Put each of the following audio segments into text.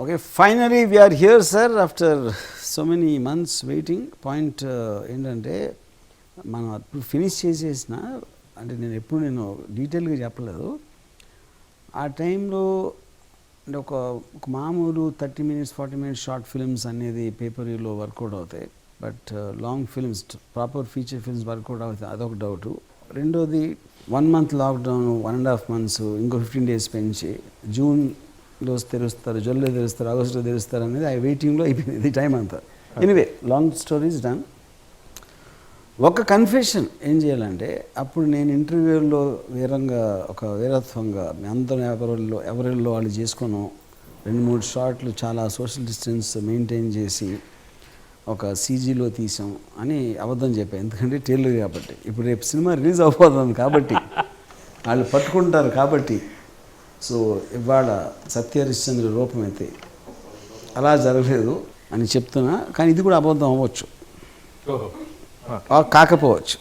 Okay, finally we are here, sir, after so many months waiting. Point ఏంటంటే మనం అప్పుడు finish చేసేసిన అంటే నేను డీటెయిల్గా చెప్పలేదు. ఆ టైంలో అంటే ఒక మామూలు 30 minutes 40 minutes షార్ట్ ఫిల్మ్స్ అనేది పేపర్లో వర్కౌట్ అవుతాయి, but long films proper feature films work out అవుతాయి, అదొక డౌటు. రెండోది 1 month లాక్డౌన్, 1.5 months, ఇంకో 15 days పెంచి జూన్లో తెరుస్తారు, జూలైలో తెరుస్తారు, ఆగస్టులో తెరుస్తారు అనేది ఆ వెయిటింగ్లో అయిపోయింది ఇది టైం అంతా. Anyway, long stories done. ఒక కన్ఫెషన్ ఏం చేయాలంటే, అప్పుడు నేను ఇంటర్వ్యూలో వీరత్వంగా మీ అందరం ఎవరిలో వాళ్ళు చేసుకోను 2-3 షాట్లు చాలా సోషల్ డిస్టెన్స్ మెయింటైన్ చేసి ఒక సీజీలో తీసాం అని అబద్ధం చెప్పాను. ఎందుకంటే టైలర్ కాబట్టి, ఇప్పుడు రేపు సినిమా రిలీజ్ అయిపోతుంది కాబట్టి వాళ్ళు పట్టుకుంటారు కాబట్టి. సో ఇవాళ సత్యహరిశ్చంద్ర రూపం అయితే అలా జరగలేదు అని చెప్తున్నా, కానీ ఇది కూడా అబద్ధం అవ్వచ్చు, కాకపోవచ్చు.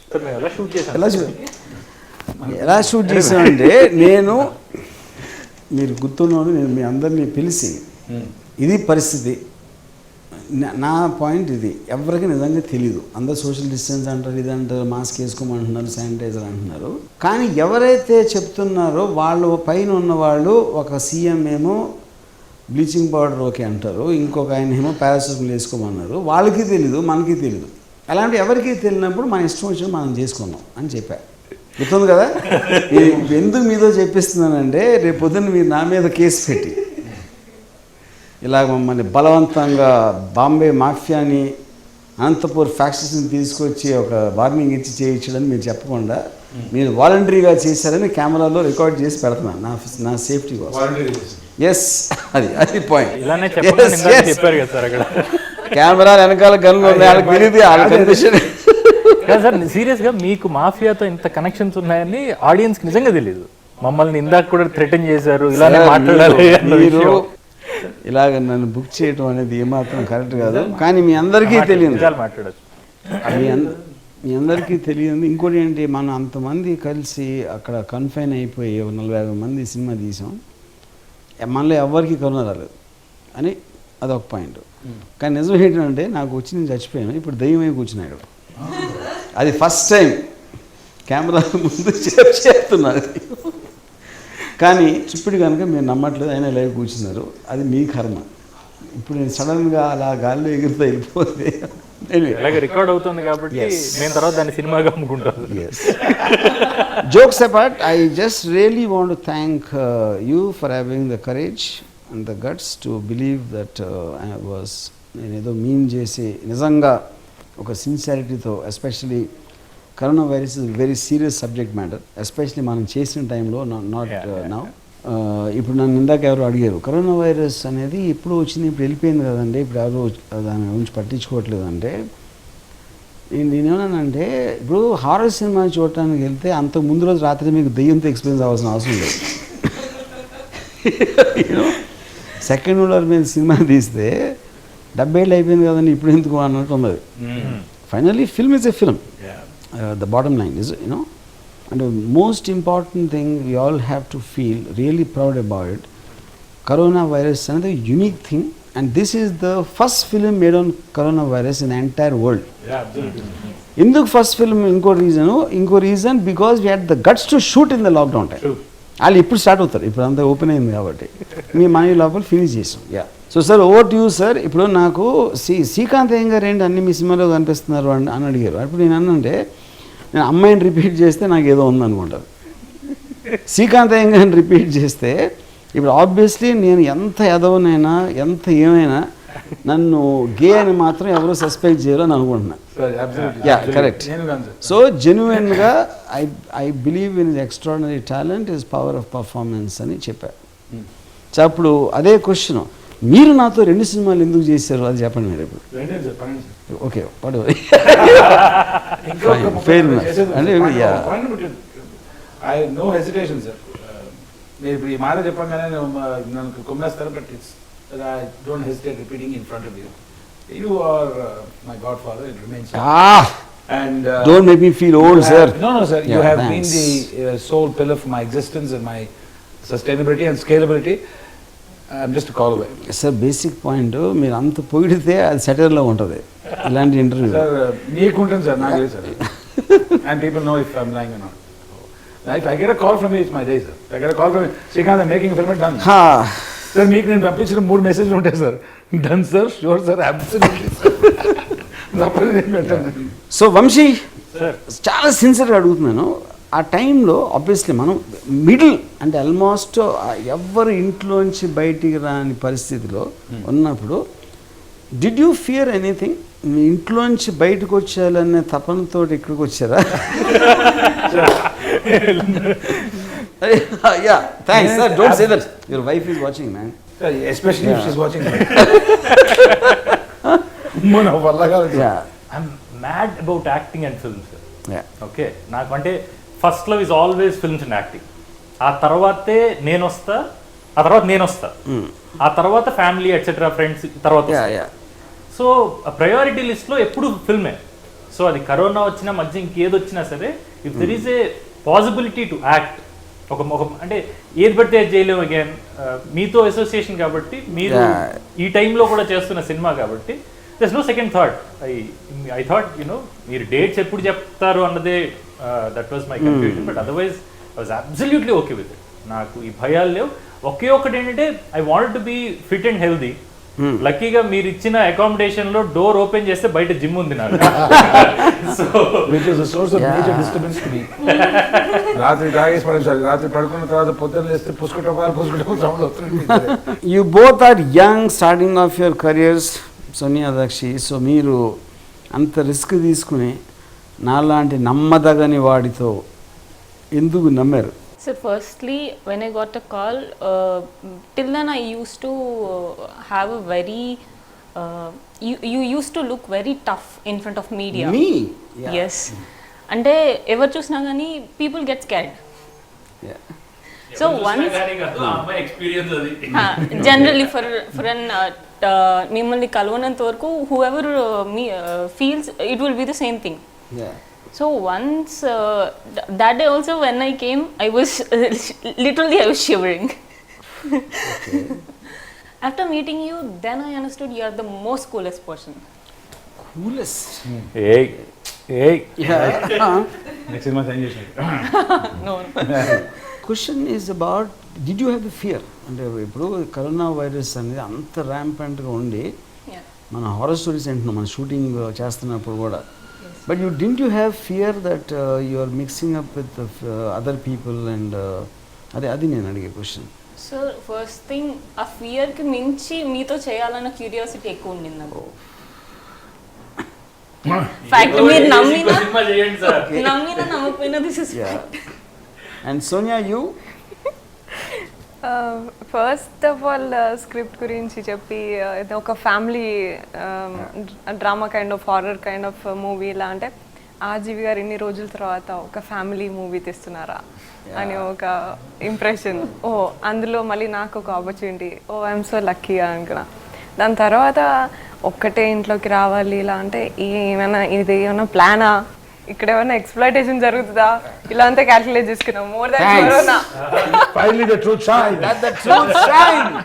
ఎలా షూట్ చేశానంటే, మీరు గుర్తున్నాను, నేను మీ అందరినీ పిలిచి ఇది పరిస్థితి, నా పాయింట్ ఇది, ఎవరికి నిజంగా తెలీదు. అందరు సోషల్ డిస్టెన్స్ అంటారు, ఇది అంటారు, మాస్క్ వేసుకోమంటున్నారు, శానిటైజర్ అంటున్నారు. కానీ ఎవరైతే చెప్తున్నారో వాళ్ళు పైన ఉన్నవాళ్ళు, ఒక సీఎం ఏమో బ్లీచింగ్ పౌడర్ ఓకే అంటారు, ఇంకొక ఆయన ఏమో పారాసిటమాల్ వేసుకోమన్నారు. వాళ్ళకి తెలీదు, మనకి తెలీదు. అలాంటి ఎవరికి తెలియనప్పుడు మన ఇష్టం వచ్చిన మనం చేసుకున్నాం అని చెప్పారు. గుర్తుంది కదా? ఎందుకు మీతో చెప్పిస్తున్నానంటే, రేపు పొద్దున్న మీరు నా మీద కేసు పెట్టి ఇలాగ మమ్మల్ని బలవంతంగా బాంబే మాఫియాని, అనంతపూర్ ఫ్యాక్టరీస్ని తీసుకొచ్చి ఒక వార్నింగ్ ఇచ్చి చేయించడని మీరు చెప్పకుండా మీరు వాలంటరీగా చేశారని కెమెరాలో రికార్డ్ చేసి పెడుతున్నాను నా సేఫ్టీ కోసం. ఎస్, అది పాయింట్. కెమెరా వెనకాల గన్లు ఉన్నాయి, తెలియదు సార్. సీరియస్గా మీకు మాఫియాతో ఇంత కనెక్షన్స్ ఉన్నాయని ఆడియన్స్కి నిజంగా తెలియదు. మమ్మల్ని ఇందాక కూడా థ్రెటన్ చేశారు, ఇలానే మాట్లాడాలి. మీరు ఇలాగ నన్ను బుక్ చేయడం అనేది ఏమాత్రం కరెక్ట్ కాదు. కానీ మీ అందరికీ తెలియదు, మాట్లాడచ్చు, మీ అందరికీ తెలియదు. ఇంకోటి ఏంటి, మనం అంతమంది కలిసి అక్కడ కన్ఫైన్ అయిపోయి 40-50 మంది సినిమా తీసాం, మనలో ఎవరికి కరోనా రాలేదు అని అదొక పాయింట్. కానీ నిజం ఏంటంటే, నాకు వచ్చి నేను చచ్చిపోయాను, ఇప్పుడు దయ్యమై కూర్చున్నాడు. అది ఫస్ట్ టైం కెమెరా ముందు చెప్తున్నారు. కానీ ఇప్పుడు కనుక మీరు నమ్మట్లేదు, అయినా లైవ్ కూర్చున్నారు, అది మీ కర్మ. ఇప్పుడు నేను సడన్గా అలా గాల్లో ఎగిరితో వెళ్ళిపోతే రికార్డ్ అవుతుంది కాబట్టి నేను తర్వాత దాన్ని సినిమాగా అమ్ముకుంటాను. Jokes apart, I just really want to thank you for having the courage and the guts to believe that నేను ఏదో మీన్ చేసి నిజంగా ఒక సిన్సియారిటీతో, especially corona virus is very serious subject matter, especially మనం చేసిన టైంలో, నాట్ నౌ. ఇప్పుడు నన్ను ఇందాక ఎవరు అడిగారు, కరోనా వైరస్ అనేది ఇప్పుడు వచ్చింది, ఇప్పుడు వెళ్ళిపోయింది కదండి, ఇప్పుడు ఎవరు దాని గురించి పట్టించుకోవట్లేదు అంటే, నేనేమన్నానంటే, ఇప్పుడు హారర్ సినిమా చూడటానికి వెళ్తే అంతకు ముందు రోజు రాత్రి మీకు దెయ్యంతో ఎక్స్పీరియన్స్ అవ్వాల్సిన అవసరం లేదు. సెకండ్ ఊళ్ళో మీరు సినిమా తీస్తే 70 ఏళ్ళు అయిపోయింది కదండి, ఇప్పుడు ఎందుకు అన్నట్టు ఉన్నది. Finally film is a film. The bottom line is, and the most important thing we all have to feel really proud about it, coronavirus is another unique thing, and this is the first film made on coronavirus in the entire world. Yeah, absolutely. Induk first film, inko reason because we had the guts to shoot in the lockdown time. True. వాళ్ళు ఇప్పుడు start అవుతారు, ఇప్పుడు అంతా open అయింది కాబట్టి మీ money లోపల finish చేసాం. Yeah, so sir, over to you sir. ఇప్పుడు నాకు శ్రీకాంత్ అయ్య గారు ఏంటి అన్ని మీ సినిమాలో కనిపిస్తున్నారు అని అడిగారు. అప్పుడు నేను అన్నంటే, నేను అమ్మాయిని రిపీట్ చేస్తే నాకు ఏదో ఉందనుకుంటారు, శ్రీకాంత్ అయ్య గారిని రిపీట్ చేస్తే ఇప్పుడు ఆబ్వియస్లీ నేను ఎంత ఎదవనైనా ఎంత ఏమైనా నన్ను గే అని మాత్రం ఎవరు సస్పెక్ట్ చేయరు అని అనుకుంటున్నా. Yeah, correct. సో జెన్యున్గా I believe in extraordinary talent is power of performance అని చెప్పారు. సో అప్పుడు అదే క్వశ్చన్, మీరు నాతో 2 సినిమాలు ఎందుకు చేశారు అది చెప్పండి మీరు ఇప్పుడు. ఓకే, అంటే నో హెసిటేషన్ సార్. మీరు ఇప్పుడు ఈ మాట చెప్పగానే నన్ను కొమ్మేస్తారు, but it's I don't hesitate repeating in front of you. You are my godfather, it remains. And don't make me feel old, sir. No, sir. Yeah, you have thanks. been the sole pillar for my existence and my sustainability and scalability. I'm just a call away. Sir basic point మీరు అంత పొగిడితే అది సెటర్లో ఉంటుంది ఇలాంటి interview. Sir, నీకుంటుంది sir, నాకు లేదు sir. And people know if I'm lying or not. If I get a call from you, it's my day, sir. If I get a call from you, Srikanth, I'm making a film, done. Sir మీకు నేను పంపించిన 3 మెసేజ్లు ఉంటాయి sir. Done sir, sure sir, absolutely sir. So Vamshi చాలా సిన్సియర్గా అడుగుతున్నాను. ఆ టైంలో ఆబ్వియస్లీ మనం మిడిల్ అంటే ఆల్మోస్ట్ ఎవరు ఇంట్లోంచి బయటికి రాని పరిస్థితిలో ఉన్నప్పుడు డిడ్ యూ ఫియర్ ఎనీథింగ్? మీ ఇంట్లోంచి బయటకు వచ్చేయాలనే తపనతో ఇక్కడికి వచ్చారా? Yeah thanks sir. Don't say that your wife is watching man. Especially if she is watching. మన వల్ల కాదు. I'm mad about acting and films. Yeah okay, నాకు అంటే first love is always films and acting. ఆ తర్వాతే నేను వస్తా, ఆ తర్వాత ఫ్యామిలీ ఎట్సెట్రా ఫ్రెండ్స్ తర్వాత. సో ప్రయారిటీ లిస్ట్లో ఎప్పుడు ఫిల్మే. సో అది కరోనా వచ్చినా మధ్య ఇంకేది వచ్చినా సరే, if there is a possibility to act, ఒక అంటే ఏది పడితే అది చేయలేము. అగైన్ మీతో అసోసియేషన్ కాబట్టి, మీరు ఈ టైంలో కూడా చేస్తున్న సినిమా కాబట్టి there's no second thought. I thought మీరు డేట్స్ ఎప్పుడు చెప్తారు అన్నదే that was my confusion. But otherwise I was absolutely okay with it. నాకు ఈ భయాలు లేవు. ఒకే ఒకటి ఏంటంటే I wanted to be fit and healthy. లక్కీగా మీరు ఇచ్చిన అకామిడేషన్ లో డోర్ ఓపెన్ చేస్తే బయట జిమ్ ఉంది నాకు. So which is a source of major disturbance to me. రాత్రి తాగేసి పడేసారి, రాత్రి పడుకున్న తర్వాత పొద్దున్న లేస్తే పుసుకుంటూ సౌండ్ వస్తుంది. You both are young, starting of your careers, Sonia Dakshi. So మీరు అంత రిస్క్ తీసుకుని నాలాంటి నమ్మదగని వాడితో ఎందుకు నమ్మారు? So firstly, when I got a call, till then I used to have a very, you used to look very tough in front of media. Me? Yeah. Yes. అంటే ఎవరు చూసినా కానీ people get scared. Yeah. So once, generally for an మిమ్మల్ని కలవనంత వరకు whoever feels it will be the same thing. Yeah. So once that day also when I came, I was literally I was shivering. Okay. After meeting you, then I understood you are the most coolest person. Coolest. ఏయ్ next cinema sign చేసి. No. Question is about, did you have the fear? అంటే ఇప్పుడు corona virus అనేది అంత ర్యాంపెంట్గా ఉండి Yeah. మన horror stories వింటున్నాం మన షూటింగ్ చేస్తున్నప్పుడు కూడా. But didn't you have fear that you are mixing up with other people and అది నేను అడిగే క్వశ్చన్. So first thing, ఆ fear కి మించి మీతో చేయాలన్న క్యూరియాసిటీ ఎక్కువ ఉండింది నాకు. Fact, మీరు నమ్మినా నమ్మకపోయినా this is fact. And Sonia, you? First of all script గురించి చెప్పి ఇది ఒక family drama kind of horror kind of movie ఇలా అంటే ఆర్జీవి గారు ఇన్ని రోజుల తర్వాత ఒక ఫ్యామిలీ మూవీ తీస్తున్నారా అని ఒక ఇంప్రెషన్. అందులో మళ్ళీ నాకు ఒక ఆపర్చునిటీ, ఐఎమ్ సో లక్కీ అనుకున్నా. దాని తర్వాత ఒక్కటే ఇంట్లోకి రావాలి ఇలా అంటే ఇది ఏమైనా ప్లానా, ఇక్కడ ఏమైనా ఎక్స్‌ప్లాయిటేషన్ జరుగుతుందా, ఇలా అంతా క్యాల్కులేట్ చేసుకున్నాం. More than corona. Finally the truth shines. The truth shines.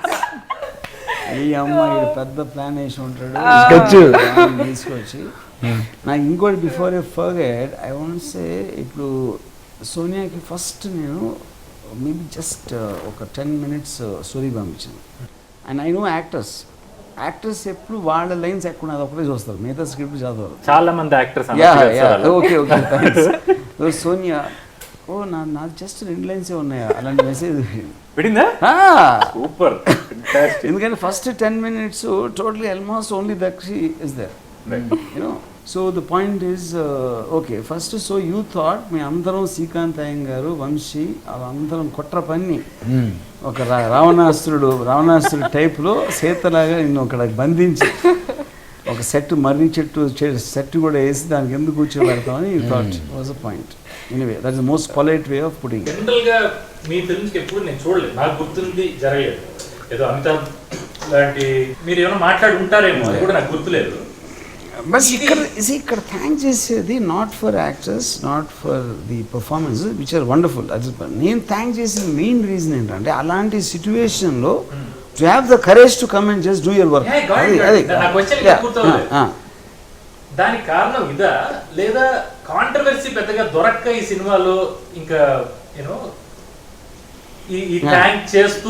ఈ అమ్మాయి పెద్ద ప్లాన్ వేసి ఉంటాడు తీసుకొచ్చి. నాకు ఇంకోటి before you forget I want say, ఇప్పుడు సోనియాకి ఫస్ట్ నేను మేబీ జస్ట్ ఒక 10 minutes స్టోరీ పంపించాను. అండ్ ఐ నో యాక్టర్స్ ఎప్పుడు వాళ్ళ లైన్స్ ఎక్కువ అది ఒకటే చూస్తారు, మిగతా స్క్రిప్ట్ చదవరు. చాలా మంది యాక్టర్స్. Okay thanks. సోనియా నాది జస్ట్ 2 lines ఉన్నాయా అలాంటి మెసేజ్ పెట్టిందా? సూపర్. ఎందుకంటే first 10 minutes totally almost only Dakshi is there, you know. So the point is okay first. So you thought మీ అందరం శ్రీకాంత్ అయ్యంగారు, వంశీ అందరం కుట్ర పన్ని ఒక రావణాసురుడు టైప్లో సీతలాగా నిన్ను అక్కడ బంధించి ఒక సెట్ మర్రి సెట్ కూడా వేసి దానికి ఎందుకు కూర్చోబెడతామని you thought was a point. Anyway that is the most polite way of putting. జనరల్గా మీ ఫిల్మ్స్కి ఎప్పుడు నేను చూడలేదు, నాకు గుర్తుంది జరగలేదు. ఏదో అమితాబ్ లాంటి మీరు ఏమైనా మాట్లాడి ఉంటారేమో, అది కూడా నాకు గుర్తులేదు. బట్ ఇక్కడ థ్యాంక్ చేసేది not for actors, not for the performances which are wonderful. అది నేను థ్యాంక్ చేసేది మెయిన్ రీజన్ ఏంటంటే అలాంటి సిచ్యువేషన్లో to have the courage to come and just do your work. Yeah, got it. నా question ఇంకా పూర్తవలేదు. దానికి కారణం ఇదా లేదా కాంట్రవర్సీ పెద్దగా దొరక్క ఈ సినిమాలో ఇంకా యూనో ఈ థ్యాంక్ చేస్తూ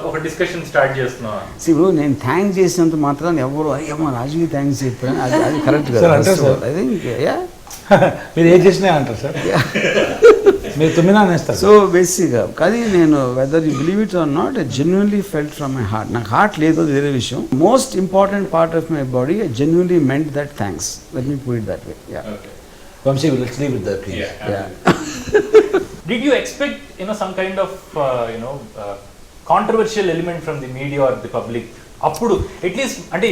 ఒక డిస్కషన్ స్టార్ట్ చేస్తున్నావా? ఇప్పుడు నేను థ్యాంక్ చేసినంత మాత్రాన్ని ఎవరు అయ్యమ్మ రాజుకి థ్యాంక్స్ చెప్పాను అది కరెక్ట్ Sir, అంటారు కదా. sir. ఐ థింక్ మీరు ఏం చేసినా అంటారు సార్, మీరు తుమ్మినా అనేస్తారు. సో బేసిక్గా కానీ నేను whether you believe it or not I genuinely felt from my heart. నాకు హార్ట్ లేదు అది వేరే విషయం. Most important part of my body I genuinely meant that thanks. Let me put it that way. Vamshi, let's leave with that please. Did you expect some kind of controversial element from the media or the public? అప్పుడు at least అంటే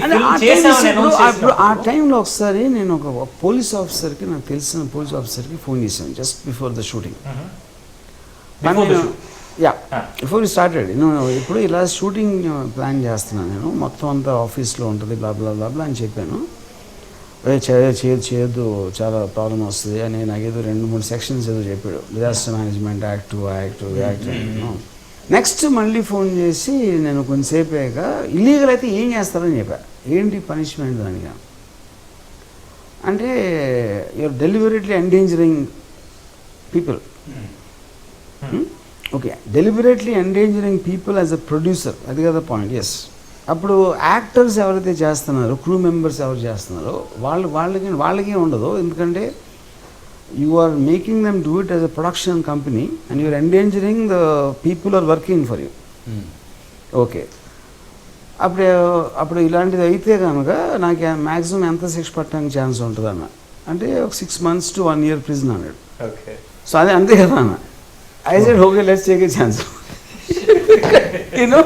ఆ టైంలో ఒకసారి నేను ఒక police ఆఫీసర్కి, నాకు తెలిసిన పోలీస్ ఆఫీసర్కి ఫోన్ చేశాను just before the shooting. Yeah before you started. నేను ఇప్పుడు ఇలా షూటింగ్ ప్లాన్ చేస్తున్నాను, నేను మొత్తం అంతా ఆఫీస్లో ఉంటుంది బ్లా బ్లా బ్లా బ్లా అని చెప్పాను. చేయొద్దు చాలా ప్రాబ్లం వస్తుంది అని నాకేదో 2-3 సెక్షన్స్ ఏదో చెప్పాడు. డిజాస్టర్ మేనేజ్మెంట్ యాక్ట్ నెక్స్ట్ మళ్ళీ ఫోన్ చేసి నేను కొంచెంసేపు అయ్యాక ఇల్లీగల్ అయితే ఏం చేస్తారని చెప్పా. ఏంటి పనిష్మెంట్ దానిగా అంటే you are deliberately endangering people. Okay, deliberately endangering people as a producer, అది కదా పాయింట్. ఎస్, అప్పుడు యాక్టర్స్ ఎవరైతే చేస్తున్నారో, క్రూ మెంబర్స్ ఎవరు చేస్తున్నారో వాళ్ళకి ఉండదు. ఎందుకంటే you are making them do it as a production company and you are endangering the people who are working for you. Okay, అప్పుడు ఇలాంటిది అయితే కనుక నాకు మ్యాక్సిమం ఎంత శిక్ష పట్టడానికి ఛాన్స్ ఉంటుంది అన్న అంటే ఒక 6 months to 1 year ప్రిజన్ అన్నాడు. సో అదే అంతే కదా అన్న. I said okay let's take a chance. You know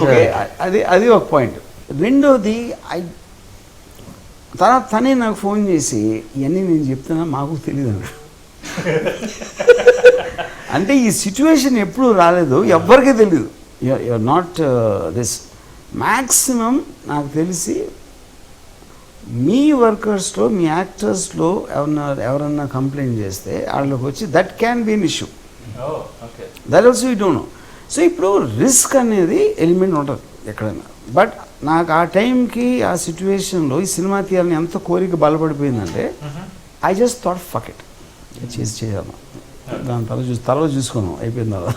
okay, అది ఒక పాయింట్. రెండోది తర్వాత తనే నాకు ఫోన్ చేసి ఇవన్నీ నేను చెప్తున్నా మాకు తెలియదు అన్నాడు. అంటే ఈ సిచ్యువేషన్ ఎప్పుడు రాలేదు, ఎవ్వరికీ తెలియదు. You're not this. మ్యాక్సిమం నాకు తెలిసి మీ వర్కర్స్లో, మీ యాక్టర్స్లో ఎవరన్నా కంప్లైంట్ చేస్తే వాళ్ళకి వచ్చి that can be an issue. That also you don't know. So ఇప్పుడు రిస్క్ అనేది ఎలిమెంట్ ఉంటుంది ఎక్కడైనా. బట్ నాకు ఆ టైంకి ఆ సిచ్యువేషన్లో ఈ సినిమా తీయాలని ఎంత కోరిక బలపడిపోయిందంటే I just thought fuck it, చేయాలి దాని తర్వాత చూసుకున్నాం అయిపోయింది అలా.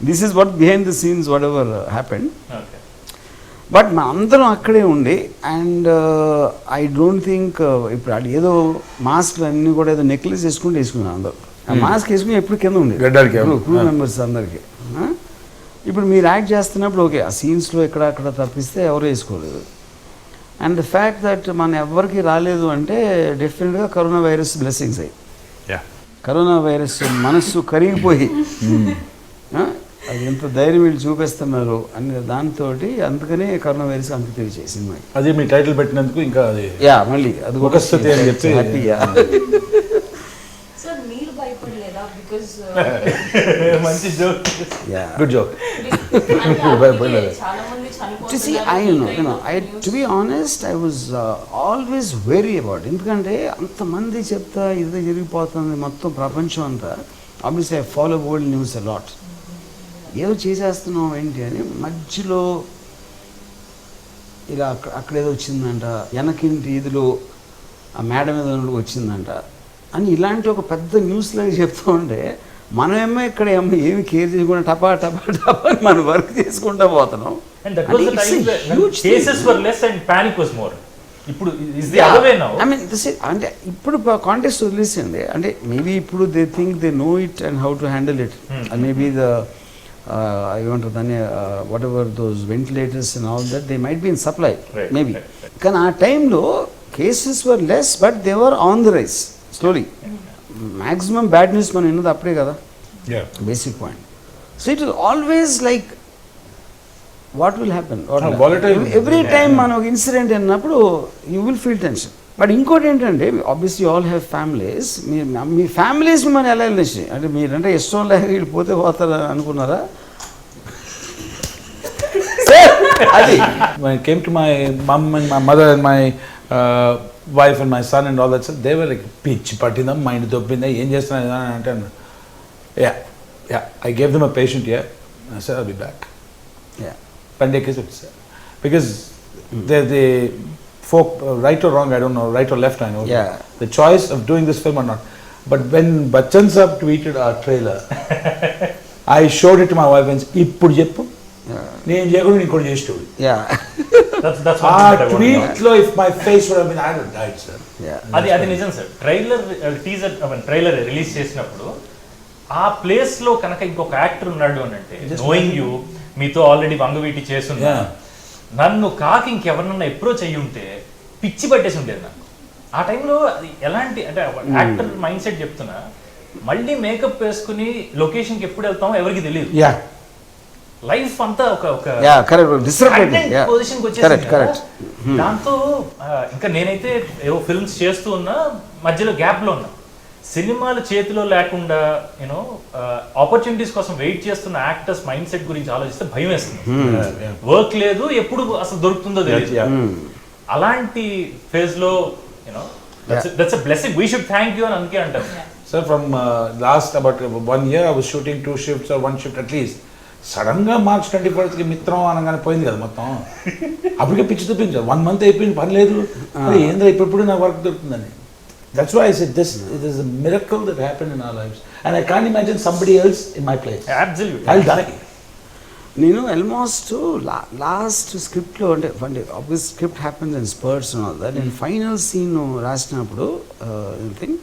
This is what behind the scenes whatever happened. But మా అందరం అక్కడే ఉండి అండ్ ఐ డోంట్ థింక్ ఇప్పుడు అది ఏదో మాస్క్లు అన్నీ కూడా ఏదో నెక్లెస్ వేసుకున్నాను అందరూ. ఆ మాస్క్ వేసుకుని ఎప్పుడు కింద ఉంది క్రూ మెంబర్స్ అందరికీ. ఇప్పుడు మీరు యాక్ట్ చేస్తున్నప్పుడు ఓకే ఆ సీన్స్లో ఎక్కడక్కడ తప్పిస్తే ఎవరు వేసుకోలేదు. అండ్ ద ఫ్యాక్ట్ దట్ మన ఎవరికి రాలేదు అంటే డెఫినెట్గా కరోనా వైరస్ బ్లెస్సింగ్స్ అయ్యి, కరోనా వైరస్ మనస్సు కరిగిపోయి అది ఎంత ధైర్యం వీళ్ళు చూపిస్తున్నారు అనే దాంతో అందుకనే కరోనా వైరస్ అంత తెలియచేయి సినిమాకి. అది మీ టైటిల్ పెట్టినందుకు ఇంకా అది మళ్ళీ అది ఒక స్థితి అని చెప్పి హ్యాపీగా. మంచి joke, good joke. To be honest I was always very about. ఎందుకంటే అంతమంది చెప్తా ఇది జరిగిపోతుంది మొత్తం ప్రపంచం అంతా. Obviously I follow world news a lot. ఏదో చేసేస్తున్నాం ఏంటి అని మధ్యలో ఇలా అక్కడేదో వచ్చిందంట, వెనకింటి ఇదిలో ఆ మేడం మీద వచ్చిందంట అని ఇలాంటి ఒక పెద్ద న్యూస్ లాగా చెప్తూ ఉంటే మనమేమో ఇక్కడ ఏమి కేర్ చేయకుండా టపా టపా టపా అని మనం వర్క్ చేసుకుంటూ పోతున్నాం. అంటే ఇప్పుడు కాంటెక్స్ట్ వదిలేసండి. అంటే మేబీ ఇప్పుడు they think they know it and how to handle it. Maybe the ఏమంటారు దాన్ని what ever those ventilators and all that they might be in supply maybe. కానీ ఆ టైంలో cases were less but they were on the rice slowly. Maximum bad news మనం విన్నది అప్పుడే కదా, basic point. So it is always like what will happen every time మనం ఒక incident అన్నప్పుడు you will feel tension. But ఇంకోటి ఏంటంటే obviously all have families. మీ ఫ్యామిలీస్ని మనం ఎలా వెళ్ళేసి అంటే మీరంటే ఇష్టం లేక వీళ్ళు పోతే పోతారు అనుకున్నారా? అది when I came to my mom and my mother and my wife and my son and all that stuff, they were like పిచ్చి పట్టిందా, మైండ్ తప్పిందా, ఏం చేస్తున్నా అని అంటే I gave them a patient here. I said I'll be back. Yeah. Pandekes వచ్చేసారు. Because the folk, right or wrong, I don't know, right or left, I know. Yeah. The choice of doing this film or not. But when Bachchan Saab tweeted our trailer, I showed it to my wife and said, ఇప్పుడు చెప్పు నేను చేయకుండా నీకు కూడా చేసేవాడు. Yeah. That's ఆ one thing that I want to know. ట్వీట్లో if my face would have been, I would have died, sir. Yeah. అది నిజం సార్. ట్రైలర్ రిలీజ్ చేసినప్పుడు ఆ ప్లేస్ లో కనుక ఇంకొక యాక్టర్ ఉన్నాడు అని అంటే, నోయింగ్ యూ, మీతో ఆల్రెడీ వంగవీటి చేస్తున్నా, నన్ను కాకి ఇంకెవరినన్నా అప్రోచ్ అయ్యి ఉంటే పిచ్చి పట్టేసి ఉండేది నాకు. ఆ టైంలో అది ఎలాంటి అంటే యాక్టర్ మైండ్ సెట్ చెప్తున్నా, మళ్ళీ మేకప్ వేసుకుని లొకేషన్కి ఎప్పుడు వెళ్తామో ఎవరికి తెలియదు. Yeah. లైఫ్ అంతా ఒక Yeah, correct. Disrupted. Yeah. పొజిషన్కి Correct, వచ్చేసింది correct. కదా. దాంతో ఇంకా నేనైతే ఏవో ఫిల్మ్స్ చేస్తూ ఉన్నా, మధ్యలో గ్యాప్ లో ఉన్నా. సినిమాలు చేతిలో లేకుండా యూనో ఆపర్చునిటీస్ కోసం వెయిట్ చేస్తున్న యాక్టర్స్ మైండ్ సెట్ గురించి ఆలోచిస్తే భయం వేస్తుంది. వర్క్ లేదు, ఎప్పుడు అసలు దొరుకుతుందో తెలియదు. అలాంటి ఫేజ్ లో you know that's a blessing, we should thank you అని అందుకే అంటారు. Sir, from last about 1 year, I was shooting 2 shifts or 1 shift at least. Sudden గా March 21st మిత్రం అనగానే పోయింది కదా మొత్తం. అప్పటికే పిచ్చి తప్పించారు. 1 month అయిపోయింది, పని లేదు, ఏంద్రా ఇప్పుడు నాకు వర్క్ దొరుకుతుందని. That's why I said this, it is a miracle that happened in our lives. And I can't imagine somebody else in my place. Absolutely. I'll die. నేను ఆల్మోస్ట్ లాస్ట్ స్క్రిప్ట్లో అంటే obvious script happens and spurts and all that, నేను final scene రాసినప్పుడు thing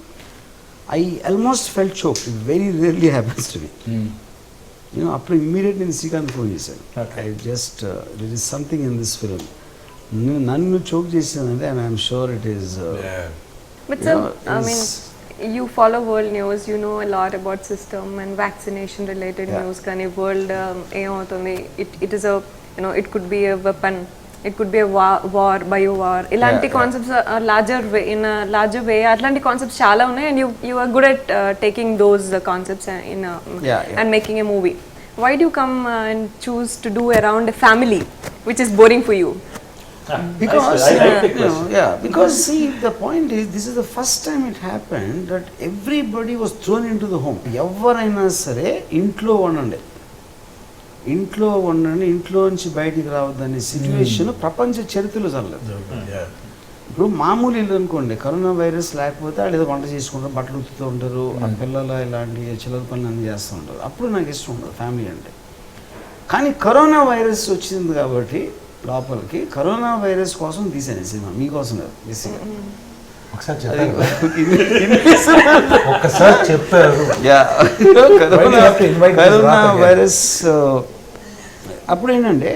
I almost felt choke. It very rarely happens to me. నేను అప్పుడు immediate నేను Srikanth phone చేశాను. I just there is something in this film. నన్ను choke చేసిందంటే I'm sure it is. But sir, I mean, you follow world news, you know a lot about system and vaccination related news. Kani world it is a, you know, it could be a weapon, it could be a war, bio war. Ilanti concepts are larger way, in a larger way. Atlanti concepts chala unnai, and you are good at taking those concepts and making a movie. Why do you come and choose to do around a family, which is boring for you? Because I like the question. because see, the point is, this is the first time it happened that everybody was thrown into the home. ఎవరైనా సరే ఇంట్లో ఉండండి, ఇంట్లో నుంచి బయటికి రావద్దనే situation ప్రపంచ చరిత్రలో జరగలేదు. ఇప్పుడు మామూలు ఇల్లు అనుకోండి, కరోనా వైరస్ లేకపోతే వాళ్ళు ఏదో వంట చేసుకుంటారు, బట్టలు ఉతుకుతూ ఉంటారు, ఆ పిల్లలు ఇలాంటి చిల్లర పనులు అన్నీ చేస్తూ ఉంటారు. అప్పుడు నాకు ఇష్టం ఉండదు ఫ్యామిలీ అంటే. కానీ కరోనా వైరస్ వచ్చింది కాబట్టి లోపలికి, కరోనా వైరస్ కోసం తీసాను సినిమా, మీకోసం కాదు బేసిక్గా. ఒక్కసారి చెప్పారు. కరోనా వైరస్ అప్పుడు ఏంటంటే,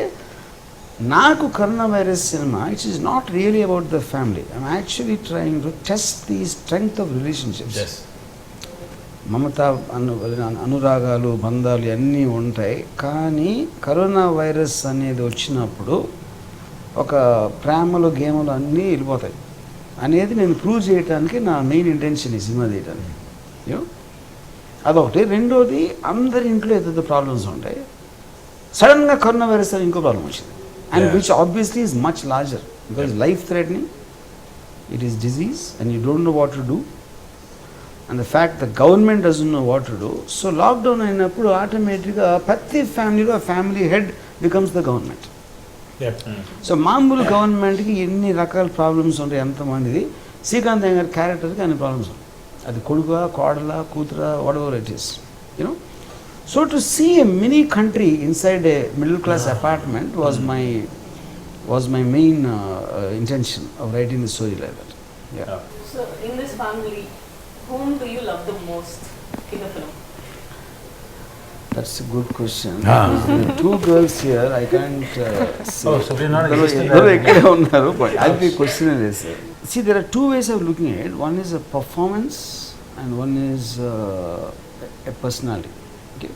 నాకు కరోనా వైరస్ సినిమా it's is not really about the family. I'm actually trying to test the strength of relationships. మమత అనురాగాలు, బంధాలు అన్నీ ఉంటాయి. కానీ కరోనా వైరస్ అనేది వచ్చినప్పుడు ఒక ప్రేమలు, గేములు అన్నీ వెళ్ళిపోతాయి అనేది నేను ప్రూవ్ చేయడానికి నా మెయిన్ ఇంటెన్షన్ ఈ సినిమా తీయడానికి. అదొకటి. రెండోది, అందరి ఇంట్లో ఏదో ప్రాబ్లమ్స్ ఉంటాయి. సడన్గా కరోనా వైరస్ అని ఇంకో ప్రాబ్లం వచ్చింది, and which obviously is much larger because life threatening. It is disease and you don't know what to do. And the fact the government doesn't know what to do. So lockdown అయినప్పుడు ఆటోమేటిక్గా ప్రతి ఫ్యామిలీలో ఆ family head becomes the government. So మామూలు గవర్నమెంట్కి ఎన్ని రకాల problems ఉంటాయి, ఎంతమందిది. శ్రీకాంత్ గారి క్యారెక్టర్కి అన్ని ప్రాబ్లమ్స్ ఉంటాయి. అది కొడుక, కోడల, కూతుర, whatever it is, you know. So to see a mini country inside a middle class apartment was my main intention of writing the story like that. Yeah. So in this family, whom do you love the most in the film? That's a good question. The two girls here, I can't say. Oh, so we're not existing. ekkade unnaru, but I'll be questioning this. See, there are two ways of looking at it. One is a performance and one is a personality. Okay.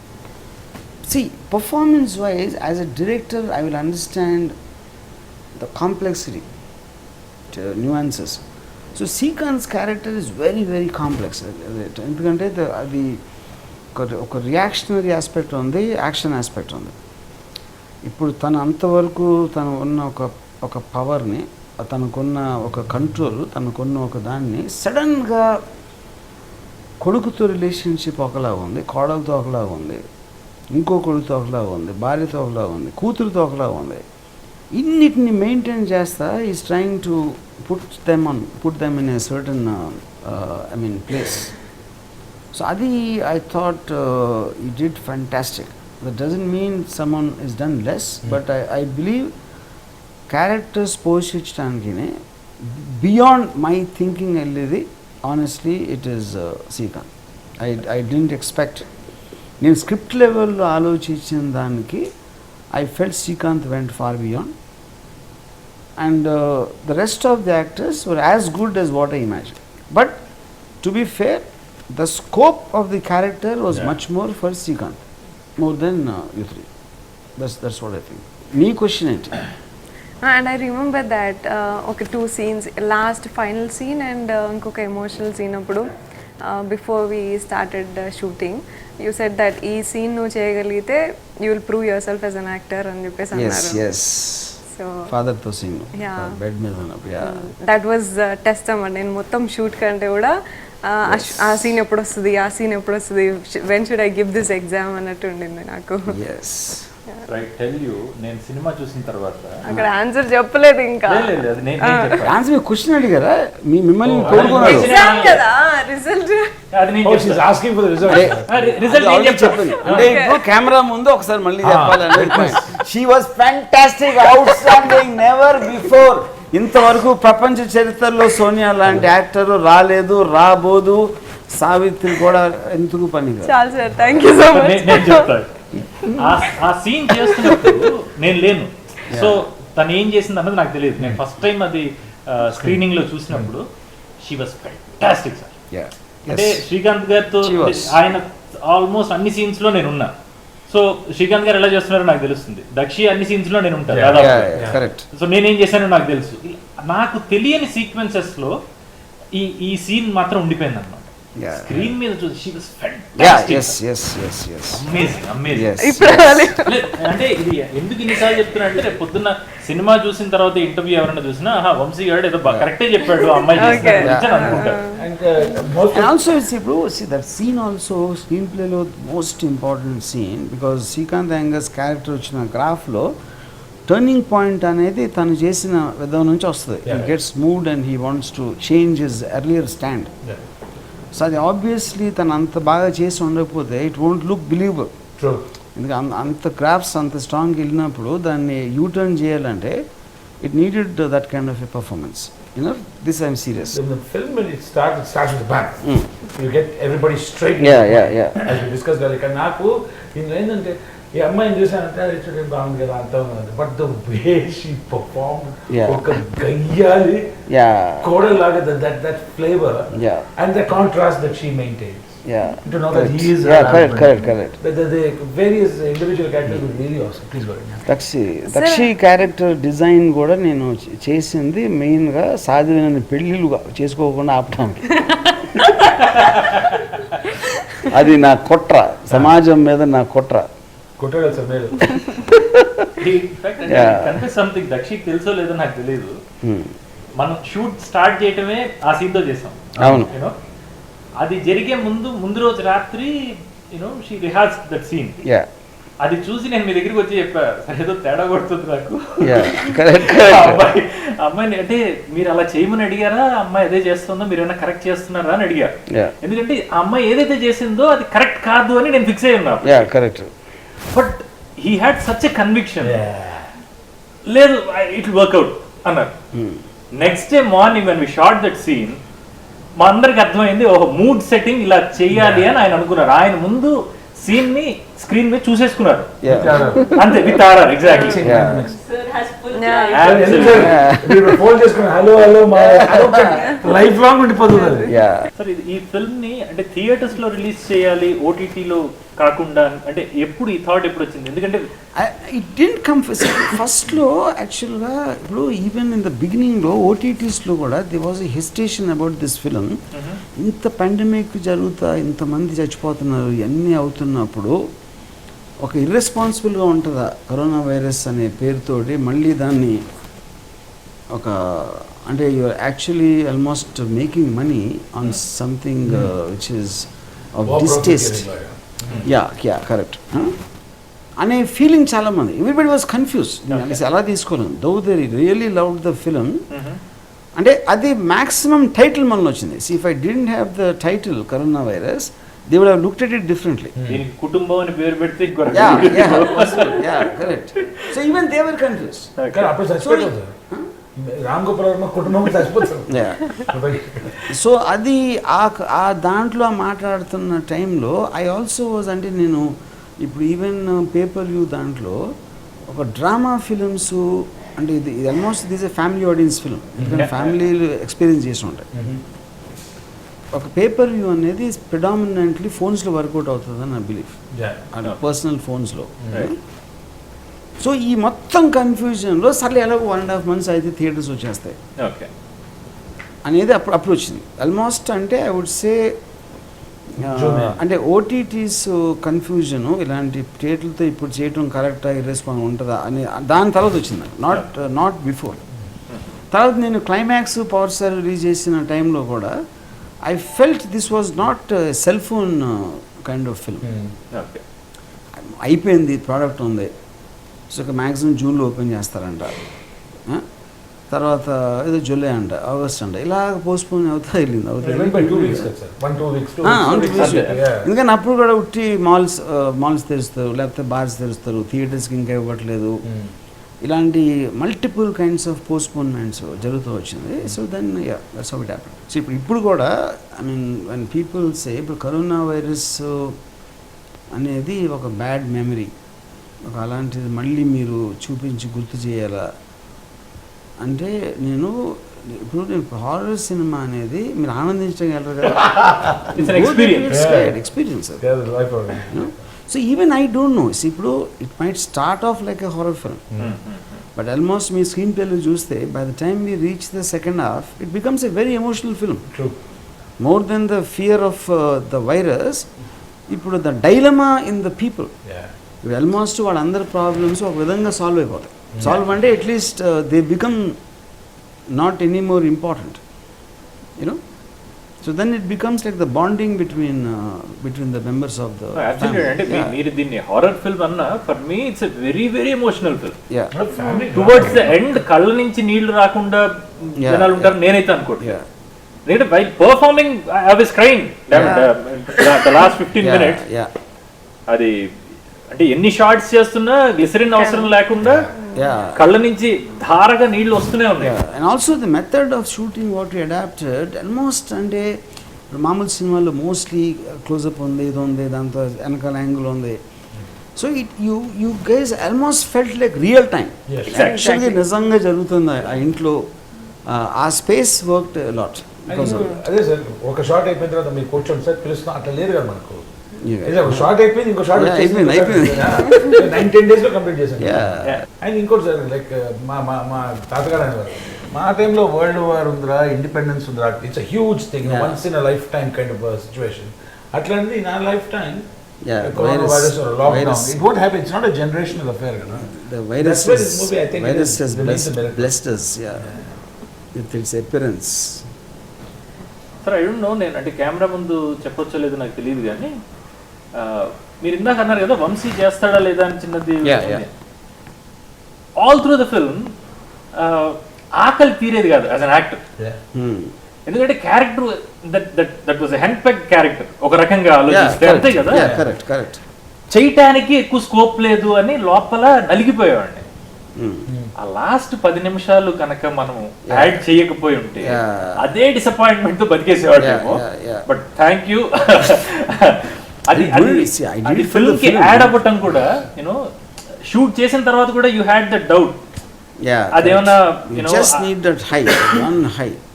See, performance-wise, as a director, I will understand the complexity, nuances. So Srikanth's character is very, very complex. ఎందుకంటే అది ఒక reactionary aspect ఉంది, action aspect ఉంది. ఇప్పుడు తను అంతవరకు తను ఉన్న ఒక పవర్ని, తనకున్న ఒక కంట్రోల్, తనకున్న ఒక దాన్ని సడన్గా కొడుకుతో రిలేషన్షిప్ ఒకలాగా ఉంది, కోడలతో ఒకలాగా ఉంది, ఇంకో కొడుకుతో ఒకలాగా ఉంది, భార్యతో ఒకలాగా ఉంది, కూతురుతో ఒకలాగా ఉంది. ఇన్నిటిని మెయింటైన్ చేస్తా is trying to put them in a certain place. So అది I thought you did fantastic. That doesn't mean someone is done less, but I believe characters పోషించడానికి బియాండ్ మై థింకింగ్ వెళ్ళేది honestly it is Srikanth. I didn't expect. నేను script లెవెల్లో ఆలోచించిన దానికి I felt Srikanth went far beyond, and the rest of the actors were as good as what I imagine. But to be fair, the scope of the character was much more for Srikanth more than you three. That's what I think. మీ question ఏంటి? And I remember that ఒక 2 scenes, last final scene and ఇంకొక emotional scene అప్పుడు before we started shooting you said that ఈ scene నువ్వు చేయగలిగితే you will prove yourself as an actor అని చెప్పేసి అన్నారు. సో ఫాదర్తో సీన్ బెడ్ మీద ఉన్నప్పుడు దట్ వాజ్ టెస్ట్ అన్నమాట. నేను మొత్తం షూట్ కంటే కూడా ఆ సీన్ ఎప్పుడు వస్తుంది, ఆ సీన్ ఎప్పుడు వస్తుంది, when should I give this exam అన్నట్టు ఉండింది నాకు. రైట్ టెల్ యూ, నేను సినిమా చూసిన తర్వాత అక్కడ ఆన్సర్ చెప్పలేదు ఇంకా. అది నేను చెప్పాను. ఆన్సర్ క్వశ్చన్ అడిగారా? మిమ్మల్ని కోరుకున్నారు ఎగ్జామ్ కదా రిజల్ట్. అది నేను Oh, she's asking for the result. Result నేను చెప్పాను. చెప్పింది అంటే ఇప్పుడు కెమెరా ముందు ఒకసారి మళ్ళీ చెప్పాలని. She was fantastic, out standing, never before. ఇంతవరకు ప్రపంచ చరిత్రలో సోనియా లాంటి యాక్టర్ రాలేదు, రాబోదు. సావిత్రి కూడా ఎందుకు పని చాలు sir, thank you so much. నేను చెప్తాను. ఆ సీన్ చేస్తున్నప్పుడు నేను లేను, సో తను ఏం చేసింది అన్నది నాకు తెలియదు. నేను ఫస్ట్ టైం అది స్క్రీనింగ్ లో చూసినప్పుడు షీ వాజ్ ఫ్యాంటాస్టిక్ సార్. అంటే శ్రీకాంత్ గారితో ఆయన ఆల్మోస్ట్ అన్ని సీన్స్ లో నేను ఉన్నా. సో శ్రీకాంత్ గారు ఎలా చేస్తున్నారో నాకు తెలుస్తుంది. దక్షి అన్ని సీన్స్ లో నేను ఉంటాను దాదాపు. సో నేనేం చేశానో నాకు తెలుసు. నాకు తెలియని సీక్వెన్సెస్ లో ఈ సీన్ మాత్రం ఉండిపోయింది అన్నమాట. స్క్రీన్ మీద చూసి she was fantastic, amazing amazing. అంటే ఇది ఎందుకు ఇన్నిసార్లు చెప్తున్నా అంటే, రేపు పొద్దున్న సినిమా చూసిన తర్వాత ఇంటర్వ్యూ ఎవరైనా చూసినా వంశీ గారు ఏదో కరెక్టే చెప్పాడు అమ్మాయి అనుకుంటారు. And also it's that scene also screen play lo most important scene, because Srikanth Iyengar's character వచ్చిన గ్రాఫ్ లో టర్నింగ్ పాయింట్ అనేది తను చేసిన విధానం నుంచి వస్తుంది. He gets moved and he wants to change his earlier stand. So అది obviously తను అంత బాగా చేసి ఉండకపోతే ఇట్ వోంట్ లుక్ బిలీవబుల్. ఎందుకంటే అంత గ్రాఫ్స్ అంత స్ట్రాంగ్ వెళ్ళినప్పుడు దాన్ని యూటర్న్ చేయాలంటే it needed that kind of a performance. You know, this I'm serious. In the film, when it starts with a bang. You get everybody straight. Yeah. As we discussed earlier, నాకు ఇందులో ఏంటంటే ఈ అమ్మాయిని చూసానంటే ఇట్లా బాగుంది కదా అంతా ఉన్నది, but the way she perform, ఒక గయ్యాలి కోడలాగా that flavour and the contrast that she maintains. To know that he is correct. The various individual characters were really awesome. Please go ahead. దక్షి character design కూడా నేను చేసింది మెయిన్గా సాధ్యమైన పెళ్ళిళ్ళు చేసుకోకుండా ఆపడానికి. అది నా కుట్ర, సమాజం మీద నా కుట్ర. సంథింగ్ దక్షి తెలుసో లేదో నాకు తెలియదు. మనం షూట్ స్టార్ట్ చేయటమే ఆ సీన్ తో చేసాం. అవును. అది జరిగే ముందు రోజు రాత్రి షీ రిహార్స్ దట్ సీన్. అది చూసి నేను మీ దగ్గరికి వచ్చి చెప్పా, ఏదో తేడా కొడుతుంది నాకు. అమ్మాయిని అంటే మీరు అలా చేయమని అడిగారా, అమ్మాయి అదే చేస్తుందో మీరు ఏమైనా కరెక్ట్ చేస్తున్నారా అని అడిగా. ఎందుకంటే ఆ అమ్మాయి ఏదైతే చేసిందో అది కరెక్ట్ కాదు అని నేను ఫిక్స్ అయ్యి ఉన్నా. But he had such a conviction, లేదు ఇట్ విల్ వర్క్అవుట్ అన్నారు. Next day morning when we shot that scene, మా అందరికి అర్థమైంది ఓహో మూడ్ సెట్టింగ్ ఇలా చెయ్యాలి అని ఆయన అనుకున్నారు. ఆయన ముందు సీన్ ని స్క్రీన్ మీద చూసేసుకున్నారు అంతే, with RR. Exactly. Life long ఉండిపోతుంది సార్. ఈ ఫిల్మ్ ని అంటే థియేటర్స్ లో రిలీజ్ చేయాలి, ఓటీటీలో కాకుండా, అంటే ఎప్పుడు ఈ థాట్ ఎప్పుడు వచ్చింది? ఎందుకంటే ఇట్ డిడ్ంట్ కమ్ ఫస్ట్లో. యాక్చువల్గా ఇప్పుడు ఈవెన్ ఇన్ ద బిగినింగ్లో ఓటీటీస్లో కూడా they was a hesitation about this film. ఇంత పాండమిక్ జరుగుతా, ఇంతమంది చచ్చిపోతున్నారు, ఇవన్నీ అవుతున్నప్పుడు ఒక ఇర్రెస్పాన్సిబుల్గా ఉంటుందా కరోనా వైరస్ అనే పేరుతోటి మళ్ళీ దాన్ని ఒక అంటే you're actually almost making money on something which is of distaste. Yeah, correct. అనే ఫీలింగ్ చాలామంది, ఎవ్రీబడి వాజ్ కన్ఫ్యూజ్. నేను ఎలా తీసుకోలేను. Though they really love the film. అంటే అది మ్యాక్సిమం టైటిల్ మనలో వచ్చింది. See if I didn't have the title corona virus, they would have looked at it differently. దీనికి కుటుంబం అని పేరు పెడితే correct. So even they were confuse. అప్పుడు చచ్చిపోతుంది రామ్ గోపాల్ వర్మ కుటుంబం చచ్చిపోతుంది. సో అది ఆ దాంట్లో మాట్లాడుతున్న టైంలో ఐ ఆల్సో వాజ్, అంటే నేను ఇప్పుడు ఈవెన్ పేపర్ వ్యూ దాంట్లో ఒక డ్రామా ఫిలిమ్స్, అంటే ఇది almost this A family audience film, ఎందుకంటే ఫ్యామిలీలు ఎక్స్పీరియన్స్ చేసి ఉంటాయి. ఒక పేపర్ వ్యూ అనేది ప్రిడామినెంట్లీ ఫోన్స్లో వర్కౌట్ అవుతుందని నా బిలీఫ్, పర్సనల్ ఫోన్స్లో. సో ఈ మొత్తం కన్ఫ్యూజన్లో సర్లే ఎలా 1.5 months అయితే థియేటర్స్ వచ్చేస్తాయి అనేది అప్పుడు వచ్చింది. ఆల్మోస్ట్ అంటే ఐ వుడ్ సే అంటే ఓటీటీస్ కన్ఫ్యూజను ఇలాంటి థియేటర్లతో ఇప్పుడు చేయటం కరెక్టా ఇర్రెస్పాన్స్ ఉంటుందా అని దాని తర్వాత వచ్చింది, నాట్ బిఫోర్. తర్వాత నేను క్లైమాక్స్ పవర్ స్టార్ రిలీజ్ చేసిన టైంలో కూడా I felt this was not cell phone kind of film. అయిపోయింది, ప్రోడక్ట్ ఉంది, సో మ్యాక్సిమం జూన్లో ఓపెన్ చేస్తారంట, తర్వాత ఏదో జూలై అంట, ఆగస్ట్ అంట, ఇలా పోస్ట్పోన్ అవుతా వెళ్ళింది. ఎందుకంటే అప్పుడు కూడా ఉట్టి మాల్స్ తెరుస్తారు, లేకపోతే బార్స్ తెరుస్తారు, థియేటర్స్కి ఇంకా ఇవ్వట్లేదు, ఇలాంటి మల్టిపుల్ కైండ్స్ ఆఫ్ పోస్ట్పోన్మెంట్స్ జరుగుతూ వచ్చింది. So then that's how it happened. So ఇప్పుడు కూడా I mean when people say ఇప్పుడు కరోనా వైరస్ అనేది ఒక బ్యాడ్ మెమరీ, ఒక అలాంటిది మళ్ళీ మీరు చూపించి గుర్తు చేయాలా అంటే, నేను హారర్ సినిమా అనేది మీరు ఆనందించగలరు కదా, experience. So even I don't know, ఇప్పుడు it might start off like a horror film, but almost మీ స్క్రీన్ ప్లేలో చూస్తే by the time we reach the second half it becomes a very emotional film. More than the fear of the virus, ఇప్పుడు the dilemma in the people, ఇప్పుడు almost వాళ్ళందరి problems ఒక విధంగా solve అయిపోతాయి. Solve అంటే at least they become not any more important, you know. So then it becomes like the bonding between the members of the family. అంటే మీరు దీన్ని హారర్ ఫిల్మ్ అన్నా, for me it's a very very emotional film. Towards the end కళ్ళ నుంచి నీళ్లు రాకుండా జనాలు ఉంటారు నేనైతే అనుకుంటున్నాను. ఎందుకంటే by performing I was crying the last 15 minutes. అది అంటే ఎన్ని షార్ట్స్ చేస్తున్నా గ్లిసరిన్ అవసరం లేకుండా కళ్ళ నుంచి ధారగా నీళ్లు వస్తూనే ఉన్నాయి. And also the method of shooting what you adapted almost, అంటే ఇప్పుడు మామూలు సినిమాల్లో మోస్ట్లీ క్లోజప్ ఉంది, ఇది ఉంది, దాంతో వెనకాల యాంగిల్ ఉంది. So you guys almost felt like real time, యాక్చువల్గా నిజంగా జరుగుతుంది ఆ ఇంట్లో. ఆ స్పేస్ వర్క్డ్ లాట్. అదే సార్, ఒక షార్ట్ అయిపోయిన తర్వాత మీరు కూర్చోండి సార్ పిలుస్తున్నాం, అట్లా లేదు కదా మనకు. షార్ట్ అయిపోయింది, ఇంకో షార్ట్ అయిపోయింది 9-10 days లో కంప్లీట్ చేశాను. అండ్ ఇంకోటి సార్, లైక్ మా తాతగారు అనేవారు, మా టైంలో వరల్డ్ వార్ ఉందిరా, ఇండిపెండెన్స్ ఉందిరా, it's a huge thing, once in a life time kind of situation. అట్లాంటిది నా life time coronavirus or lockdown, it won't happen. It's not a generational affair, you know. The virus That's why this movie, I think, virus has blessed us, with its appearance. Sir, I don't no, నేను అంటే camera ముందు చెప్పొచ్చో లేదో నాకు తెలియదు, కానీ మీరు ఇందాక అన్నారు కదా వంశీ చేస్తాడా లేదా అని చిన్నది. ఆల్ త్రూ ద ఫిల్మ్ ఆకలి తీరేది కాదు యాజ్ అన్ యాక్టర్. ఎందుకంటే character that was a hand peg character, ఒక రకంగా ఆలోచిస్తే అంతే కదా. చేయటానికి ఎక్కువ స్కోప్ లేదు అని లోపల నలిగిపోయేవాడిని. ఆ లాస్ట్ 10 నిమిషాలు కనుక మనం యాడ్ చేయకపోయి ఉంటే అదే డిసప్పాయింట్మెంట్ తో బతికేసేవాడేమో. But thank you. అది ఫిల్మ్ కి యాడ్ అవ్వటం కూడా, యూనో, షూట్ చేసిన తర్వాత కూడా యూ హ్యాడ్ దట్ డౌట్. అదేమన్నా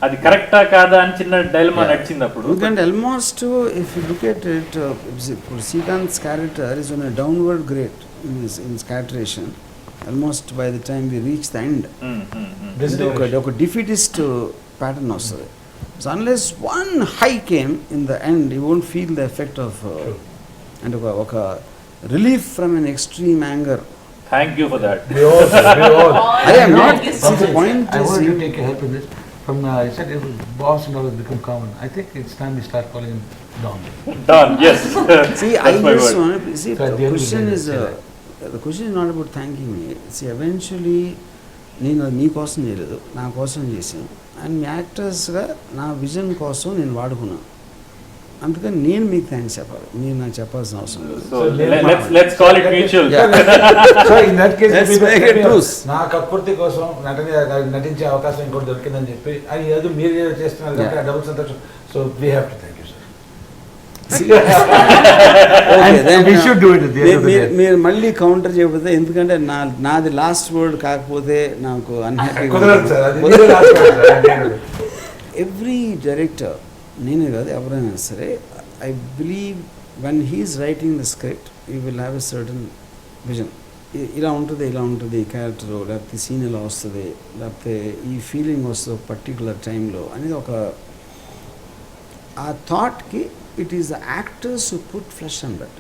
అది కరెక్టా కాదా అని చిన్న డైలమా నడిచింది అప్పుడు. ఎందుకంటే almost if you look at it, Srikanth's character is on a downward grade in scatteration. Almost by the time we reach the end ఒక డిఫీటిస్ట్ ప్యాటర్న్ వస్తుంది. So unless one high came in the end, you won't feel the effect of and oka relief from an extreme anger. Thank you for that. We all. I am not. The point I is, want to take help in this. From I said it was boss and all has become common. I think it's time we start calling him Don. Don, yes. See, I just want to see. The question is the question is not about thanking me. It's eventually నేను అది మీకోసం చేయలేదు, నా కోసం చేశాను. And మీ యాక్టర్స్గా నా vision కోసం నేను వాడుకున్నాను. అందుకని నేను మీకు థ్యాంక్స్ చెప్పాలి, మీరు నాకు చెప్పాల్సిన అవసరం లేదు. So let's call it mutual. So in that case Let's make it truce. నా కక్కుర్తి కోసం నటించే అవకాశం ఇంకోటి దొరికిందని చెప్పి అది ఏదో మీరు ఏదో చేస్తున్నారు కాబట్టి ఆ డబుల్ సంతోషం. So we have to thank you Okay, then, we should do it at the end of the day. మీరు మళ్ళీ కౌంటర్ చేయకపోతే, ఎందుకంటే నాది లాస్ట్ వర్డ్ కాకపోతే నాకు కుదరదు సార్, అది అన్హ్యాపీ. మీరే last word, sir, at the end of it. Every director, నేనే కాదు ఎవరైనా సరే, I believe when he is writing the script you will have a certain vision. ఇలా ఉంటుంది క్యారెక్టరు, లేకపోతే సీన్ ఇలా వస్తుంది, లేకపోతే ఈ ఫీలింగ్ వస్తుంది పర్టికులర్ టైంలో అనేది ఒక ఆ థాట్కి it is the actors who put flesh and blood.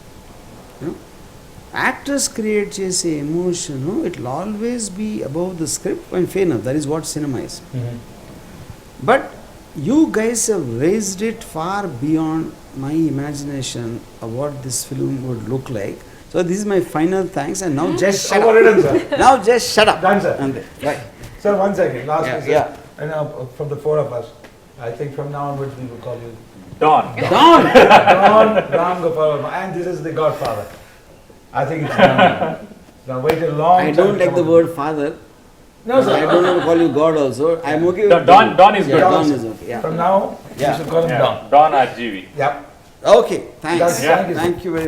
Actors create చేసే emotion it will always be above the script and fair enough, that is what cinema is. But you guys have raised it far beyond my imagination of what this film would look like. So this is my final thanks, and now just shut Already up. done, sir. Now just shut up. Done, sir. And right. Sir, one second, last Yeah, question. yeah. And from the four of us, I think from now onwards we will call you Don. Don! Don Ram Gopal Verma, and this is the Godfather. I think it's done. Now wait a long I time. don't like to the come word father. No, sir. I don't want to call you God also. I'm okay with Don is Yeah, good. Don is okay. Yeah. From now, you Yeah. should call him Yeah. Don. Don RGV. Yep. Okay, thanks. Thank you, sir. Thank you very much.